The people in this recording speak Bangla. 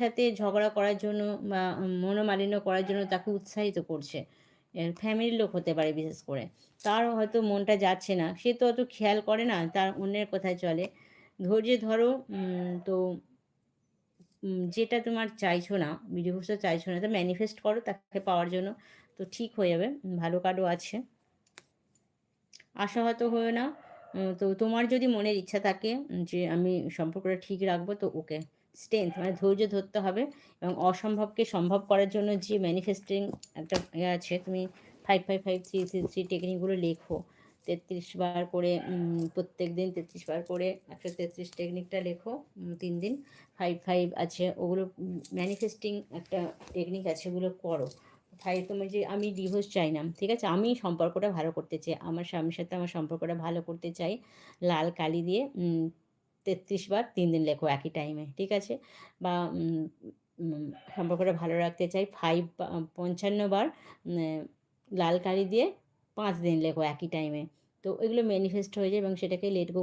সাথে ঝগড়া করার জন্য বা মনোমালিন্য করার জন্য তাকে উৎসাহিত করছে। ফ্যামিলির লোক হতে পারে বিশেষ করে। তার হয়তো মনটা যাচ্ছে না। সে তো অত খেয়াল করে না, তার অন্যের কথায় চলে। ধৈর্য ধরো। তো যেটা তোমার চাইছো না, ডিভোর্সটা চাইছো না, তা ম্যানিফেস্ট করো তাকে পাওয়ার জন্য। তো ঠিক হয়ে যাবে। ভালো কার্ডও আছে। আশাহত হয়ো না। তো তোমার যদি মনের ইচ্ছা থাকে যে আমি সম্পর্কটা ঠিক রাখবো, তো ওকে। স্ট্রেংথ মানে ধৈর্য ধরতে হবে এবং অসম্ভবকে সম্ভব করার জন্য যে ম্যানিফেস্টিং একটা আছে, তুমি 555-333 টেকনিকগুলো লেখো। 33 বার করে প্রত্যেকদিন 33 বার করে 133 টেকনিকটা লেখো ৩ দিন। 55 আছে ওগুলো ম্যানিফেস্টিং একটা টেকনিক আছে, ওগুলো করো। ভাই তুমি যে আমি ডিভোর্স চাই না, ঠিক আছে? আমি সম্পর্কটা ভালো করতে চাই। আমার স্বামীর সাথে আমার সম্পর্কটা ভালো করতে চাই। লাল কালি দিয়ে ৩৩ বার ৩ দিন লেখো একই টাইমে, ঠিক আছে? বা উম সম্পর্কটা ভালো রাখতে চাই 55 বার লাল কালি দিয়ে ৫ দিন লেখো একই টাইমে। তো এগুলো ম্যানিফেস্ট হয়ে যায় এবং সেটাকে লেট গো